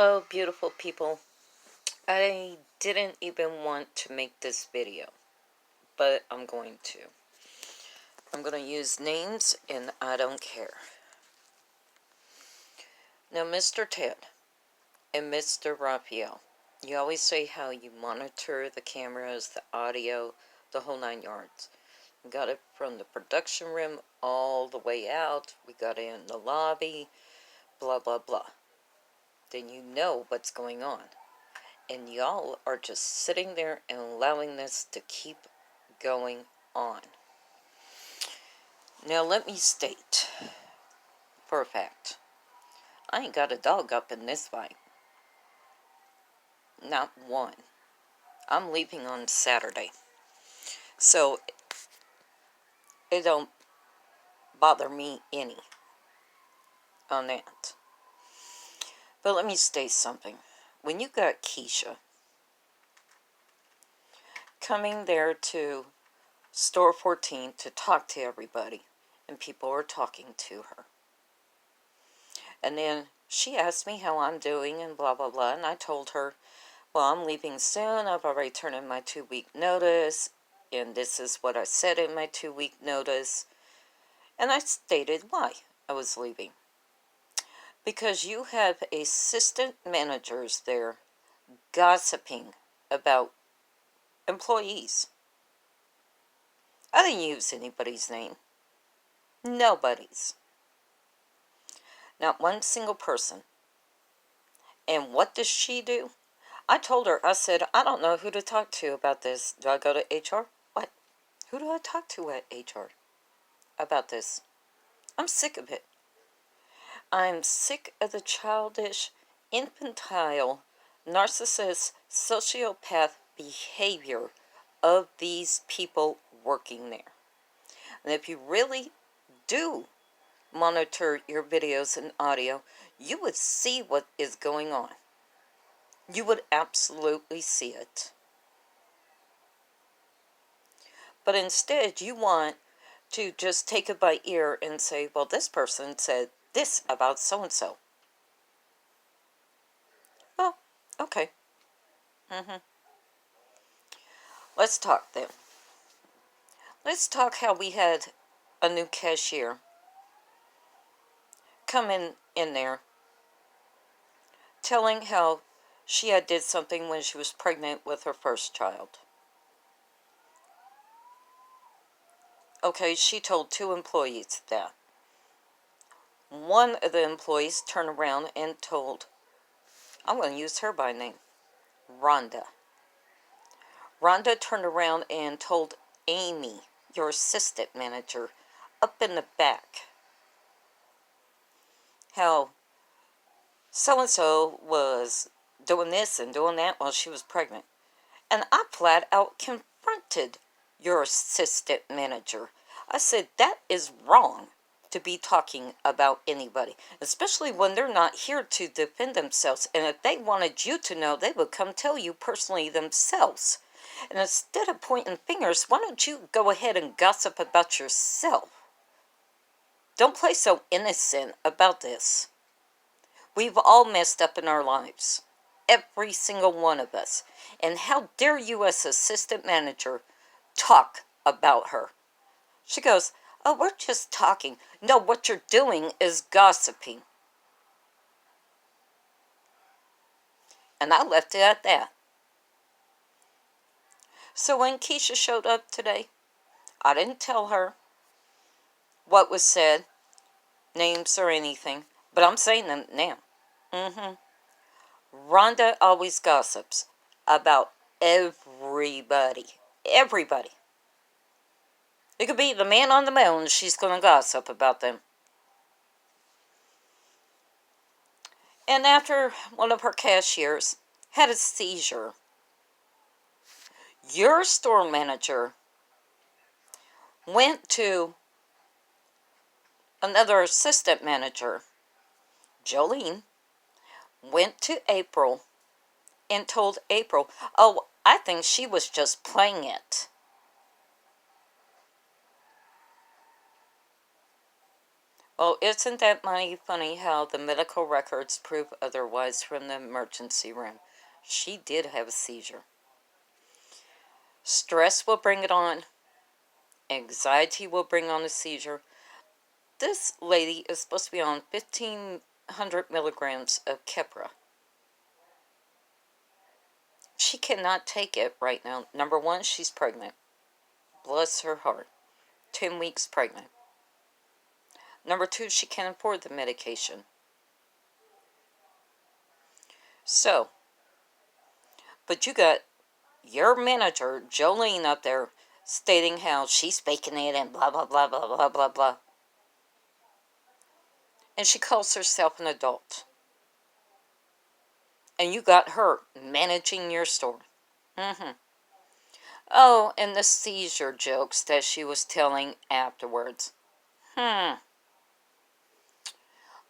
Hello, beautiful people. I didn't even want to make this video, but I'm going to. I'm going to use names, and I don't care. Now, Mr. Ted and Mr. Raphael, you always say how you monitor the cameras, the audio, the whole 9 yards. We got it from the production room all the way out. We got it in the lobby, blah, blah, blah. Then you know what's going on. And y'all are just sitting there and allowing this to keep going on. Now let me state, for a fact, I ain't got a dog up in this fight. Not one. I'm leaving on Saturday. So, it don't bother me any on that. But let me state something. When you got Keisha coming there to Store 14 to talk to everybody, and people are talking to her, and then she asked me how I'm doing and blah, blah, blah, and I told her, well, I'm leaving soon. I've already turned in my 2-week notice, and this is what I said in my 2-week notice. And I stated why I was leaving. Because you have assistant managers there gossiping about employees. I didn't use anybody's name. Nobody's. Not one single person. And what does she do? I told her, I said, I don't know who to talk to about this. Do I go to HR? What? Who do I talk to at HR about this? I'm sick of it. I'm sick of the childish, infantile, narcissist, sociopath behavior of these people working there. And if you really do monitor your videos and audio, you would see what is going on. You would absolutely see it. But instead, you want to just take it by ear and say, well, this person said this about so-and-so. Oh, okay. Let's talk then. Let's talk how we had a new cashier come in there telling how she had did something when she was pregnant with her first child. Okay, she told 2 employees that. One of the employees turned around and told, I'm going to use her by name, Rhonda. Rhonda turned around and told Amy, your assistant manager, up in the back, how so-and-so was doing this and doing that while she was pregnant. And I flat out confronted your assistant manager. I said, that is wrong to be talking about anybody, especially when they're not here to defend themselves. And if they wanted you to know, they would come tell you personally themselves. And instead of pointing fingers, why don't you go ahead and gossip about yourself? Don't play so innocent about this. We've all messed up in our lives. Every single one of us. And how dare you as assistant manager talk about her? She goes, oh, we're just talking. No, what you're doing is gossiping. And I left it at that. So when Keisha showed up today, I didn't tell her what was said, names or anything, but I'm saying them now. Rhonda always gossips about everybody. Everybody. It could be the man on the moon, she's going to gossip about them. And after one of her cashiers had a seizure, your store manager went to another assistant manager, Jolene, went to April and told April, oh, I think she was just playing it. Well, isn't that mighty funny how the medical records prove otherwise from the emergency room? She did have a seizure. Stress will bring it on. Anxiety will bring on a seizure. This lady is supposed to be on 1,500 milligrams of Keppra. She cannot take it right now. Number one, she's pregnant. Bless her heart. 10 weeks pregnant. Number two, she can't afford the medication. So, but you got your manager, Jolene, up there stating how she's faking it and blah, blah, blah, blah, blah, blah, blah. And she calls herself an adult. And you got her managing your store. Oh, and the seizure jokes that she was telling afterwards.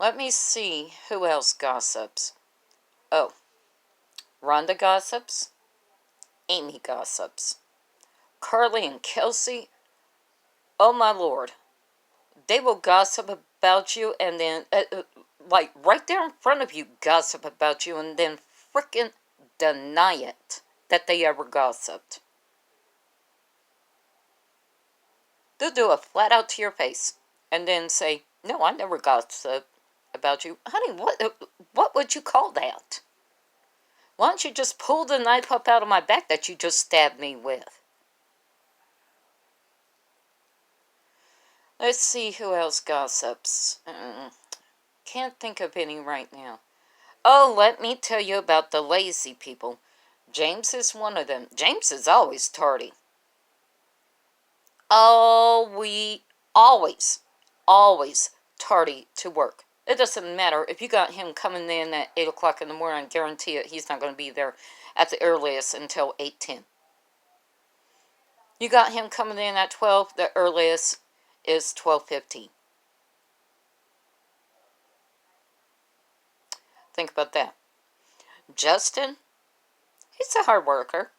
Let me see who else gossips. Oh, Rhonda gossips. Amy gossips. Carly and Kelsey. Oh my lord. They will gossip about you and then, like right there in front of you, gossip about you and then frickin' deny it that they ever gossiped. They'll do it flat out to your face and then say, no, I never gossiped about you. Honey, what would you call that? Why don't you just pull the knife up out of my back that you just stabbed me with? Let's see who else gossips. Can't think of any right now. Oh, let me tell you about the lazy people. James is one of them. James is always tardy. Oh, we always tardy to work. It doesn't matter if you got him coming in at 8 o'clock in the morning. I guarantee it, he's not going to be there at the earliest until 8:10. You got him coming in at 12. The earliest is 12:15. Think about that. Justin, he's a hard worker,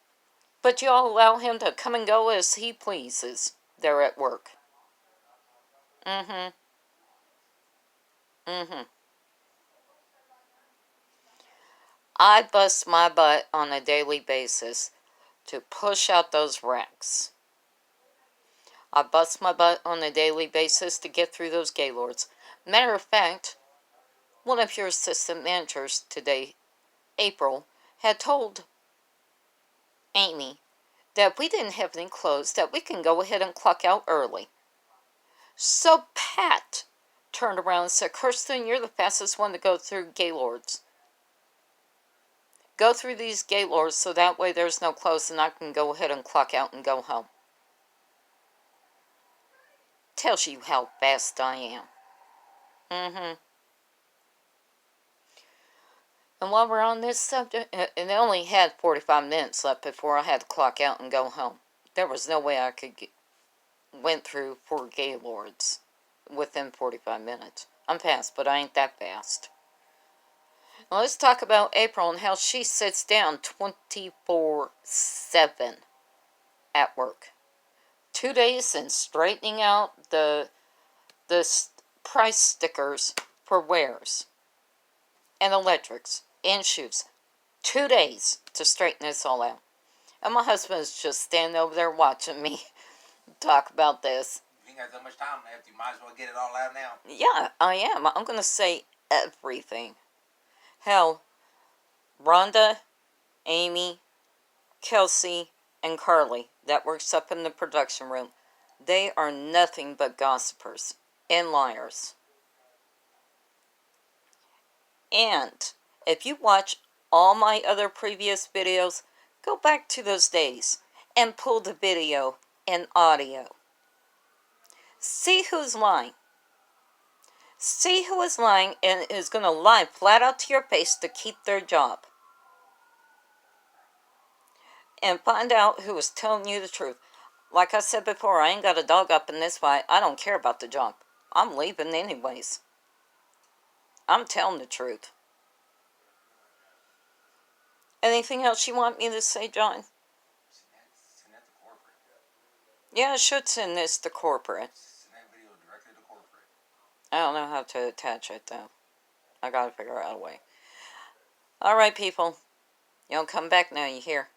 but you all allow him to come and go as he pleases there at work. I bust my butt on a daily basis to push out those racks. I bust my butt on a daily basis to get through those Gaylords. Matter of fact, one of your assistant managers today, April, had told Amy that we didn't have any clothes, that we can go ahead and clock out early. So Pat turned around and said, Kirsten, you're the fastest one to go through Gaylords. Go through these Gaylords so that way there's no clothes and I can go ahead and clock out and go home. Tells you how fast I am. And while we're on this subject, and I only had 45 minutes left before I had to clock out and go home. There was no way I could went through 4 Gaylords within 45 minutes. I'm fast, but I ain't that fast. Now let's talk about April and how she sits down 24/7 at work. 2 days in straightening out the price stickers for wares and electrics and shoes. 2 days to straighten this all out. And my husband's just standing over there watching me talk about this. You ain't got so much time left, you might as well get it all out now. Yeah, I am. I'm going to say everything. Hell, Rhonda, Amy, Kelsey, and Carly that works up in the production room, they are nothing but gossipers and liars. And if you watch all my other previous videos, go back to those days and pull the video and audio. See who's lying. See who is lying and is going to lie flat out to your face to keep their job. And find out who is telling you the truth. Like I said before, I ain't got a dog up in this fight. I don't care about the job. I'm leaving anyways. I'm telling the truth. Anything else you want me to say, John? Send that to corporate. Yeah, I should send this to corporate. Send that video directly to corporate. I don't know how to attach it, though. I gotta figure out a way. Alright, people. You don't come back now, you hear?